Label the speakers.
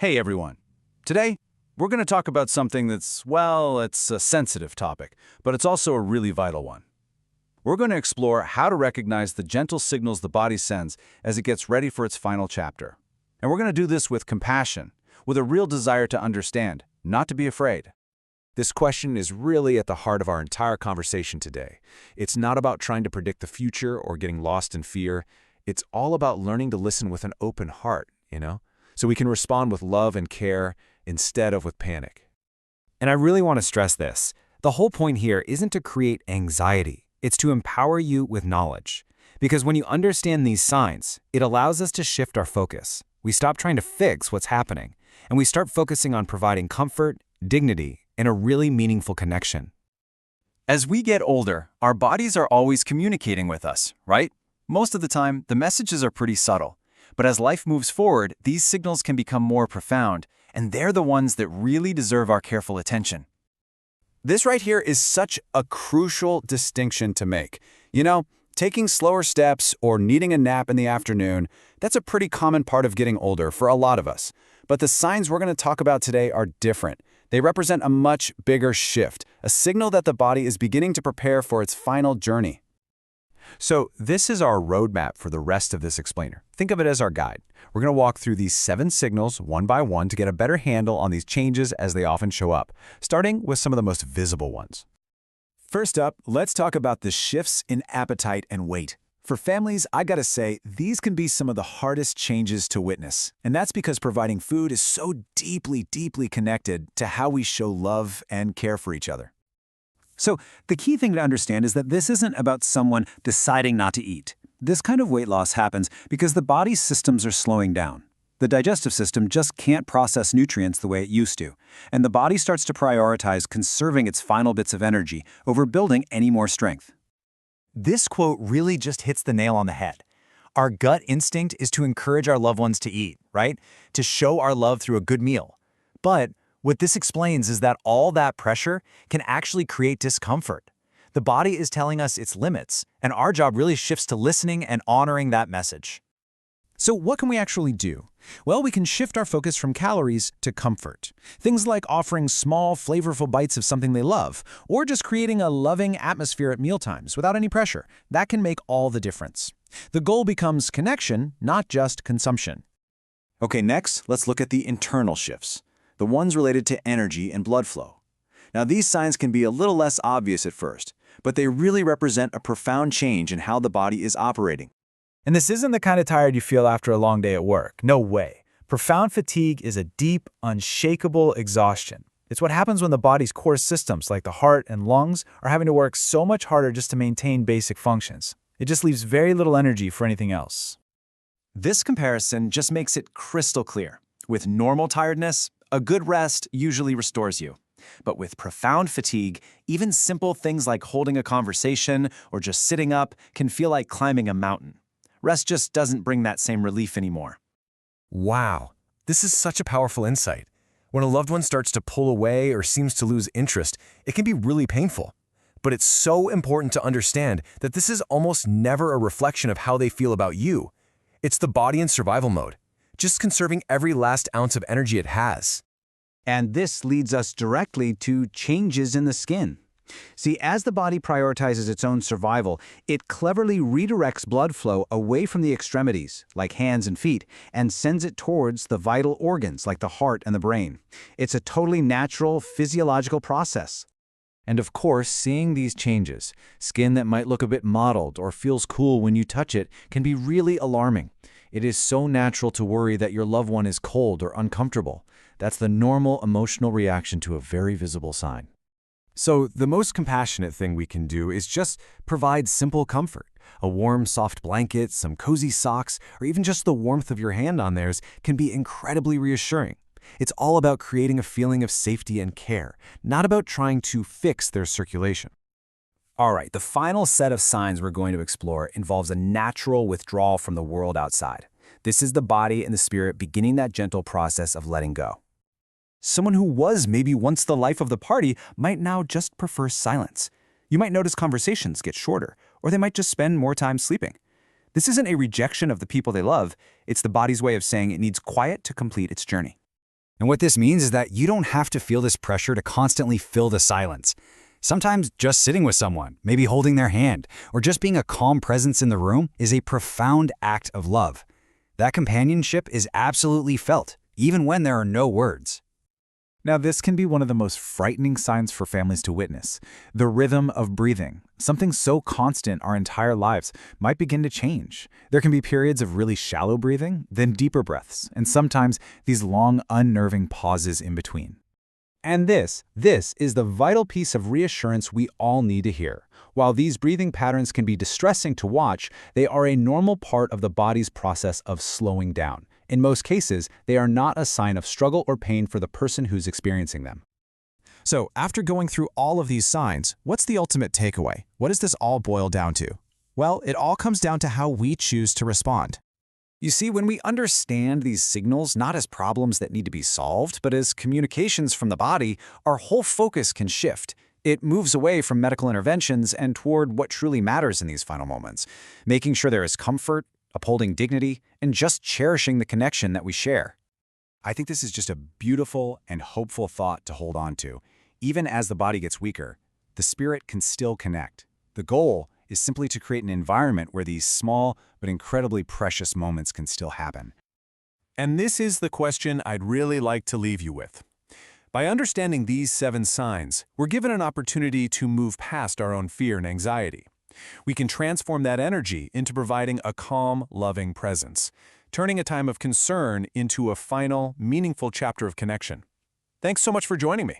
Speaker 1: Hey everyone. Today, we're going to talk about something that's, well, it's a sensitive topic, but it's also a really vital one. We're going to explore how to recognize the gentle signals the body sends as it gets ready for its final chapter. And we're going to do this with compassion, with a real desire to understand, not to be afraid.
Speaker 2: This question is really at the heart of our entire conversation today. It's not about trying to predict the future or getting lost in fear. It's all about learning to listen with an open heart, so we can respond with love and care instead of with panic.
Speaker 3: And I really want to stress this. The whole point here isn't to create anxiety. It's to empower you with knowledge. Because when you understand these signs, it allows us to shift our focus. We stop trying to fix what's happening, and we start focusing on providing comfort, dignity, and a really meaningful connection.
Speaker 4: As we get older, our bodies are always communicating with us, right? Most of the time, the messages are pretty subtle. But as life moves forward, these signals can become more profound, and they're the ones that really deserve our careful attention.
Speaker 1: This right here is such a crucial distinction to make. Taking slower steps or needing a nap in the afternoon, that's a pretty common part of getting older for a lot of us. But the signs we're going to talk about today are different. They represent a much bigger shift, a signal that the body is beginning to prepare for its final journey.
Speaker 2: So this is our roadmap for the rest of this explainer. Think of it as our guide. We're going to walk through these 7 signals one by one to get a better handle on these changes as they often show up, starting with some of the most visible ones.
Speaker 5: First up, let's talk about the shifts in appetite and weight. For families, I gotta say, these can be some of the hardest changes to witness. And that's because providing food is so deeply connected to how we show love and care for each other.
Speaker 6: So the key thing to understand is that this isn't about someone deciding not to eat. This kind of weight loss happens because the body's systems are slowing down. The digestive system just can't process nutrients the way it used to, and the body starts to prioritize conserving its final bits of energy over building any more strength.
Speaker 7: This quote really just hits the nail on the head. Our gut instinct is to encourage our loved ones to eat, right? To show our love through a good meal. But what this explains is that all that pressure can actually create discomfort. The body is telling us its limits, and our job really shifts to listening and honoring that message.
Speaker 8: So what can we actually do? Well, we can shift our focus from calories to comfort. Things like offering small, flavorful bites of something they love, or just creating a loving atmosphere at mealtimes without any pressure. That can make all the difference. The goal becomes connection, not just consumption.
Speaker 5: Okay, next, let's look at the internal shifts, the ones related to energy and blood flow. Now, these signs can be a little less obvious at first, but they really represent a profound change in how the body is operating.
Speaker 7: And this isn't the kind of tired you feel after a long day at work. No way. Profound fatigue is a deep, unshakable exhaustion. It's what happens when the body's core systems, like the heart and lungs, are having to work so much harder just to maintain basic functions. It just leaves very little energy for anything else.
Speaker 4: This comparison just makes it crystal clear. With normal tiredness, a good rest usually restores you. But with profound fatigue, even simple things like holding a conversation or just sitting up can feel like climbing a mountain. Rest just doesn't bring that same relief anymore.
Speaker 2: Wow, this is such a powerful insight. When a loved one starts to pull away or seems to lose interest, it can be really painful. But it's so important to understand that this is almost never a reflection of how they feel about you. It's the body in survival mode, just conserving every last ounce of energy it has.
Speaker 6: And this leads us directly to changes in the skin. See, as the body prioritizes its own survival, it cleverly redirects blood flow away from the extremities, like hands and feet, and sends it towards the vital organs, like the heart and the brain. It's a totally natural, physiological process.
Speaker 3: And of course, seeing these changes, skin that might look a bit mottled or feels cool when you touch it, can be really alarming. It is so natural to worry that your loved one is cold or uncomfortable. That's the normal emotional reaction to a very visible sign.
Speaker 2: So the most compassionate thing we can do is just provide simple comfort. A warm, soft blanket, some cozy socks, or even just the warmth of your hand on theirs can be incredibly reassuring. It's all about creating a feeling of safety and care, not about trying to fix their circulation.
Speaker 6: All right, the final set of signs we're going to explore involves a natural withdrawal from the world outside. This is the body and the spirit beginning that gentle process of letting go. Someone who was maybe once the life of the party might now just prefer silence. You might notice conversations get shorter, or they might just spend more time sleeping. This isn't a rejection of the people they love, it's the body's way of saying it needs quiet to complete its journey. And what this means is that you don't have to feel this pressure to constantly fill the silence. Sometimes just sitting with someone, maybe holding their hand, or just being a calm presence in the room is a profound act of love. That companionship is absolutely felt, even when there are no words.
Speaker 5: Now, this can be one of the most frightening signs for families to witness. The rhythm of breathing, something so constant our entire lives, might begin to change. There can be periods of really shallow breathing, then deeper breaths, and sometimes these long, unnerving pauses in between.
Speaker 3: And this is the vital piece of reassurance we all need to hear. While these breathing patterns can be distressing to watch, they are a normal part of the body's process of slowing down. In most cases, they are not a sign of struggle or pain for the person who's experiencing them.
Speaker 8: So, after going through all of these signs, what's the ultimate takeaway? What does this all boil down to? Well, it all comes down to how we choose to respond.
Speaker 6: You see, when we understand these signals not as problems that need to be solved, but as communications from the body, our whole focus can shift. It moves away from medical interventions and toward what truly matters in these final moments, making sure there is comfort, upholding dignity, and just cherishing the connection that we share. I think this is just a beautiful and hopeful thought to hold on to. Even as the body gets weaker, the spirit can still connect. The goal is simply to create an environment where these small but incredibly precious moments can still happen.
Speaker 2: And this is the question I'd really like to leave you with. By understanding these 7 signs, we're given an opportunity to move past our own fear and anxiety. We can transform that energy into providing a calm, loving presence, turning a time of concern into a final, meaningful chapter of connection. Thanks so much for joining me.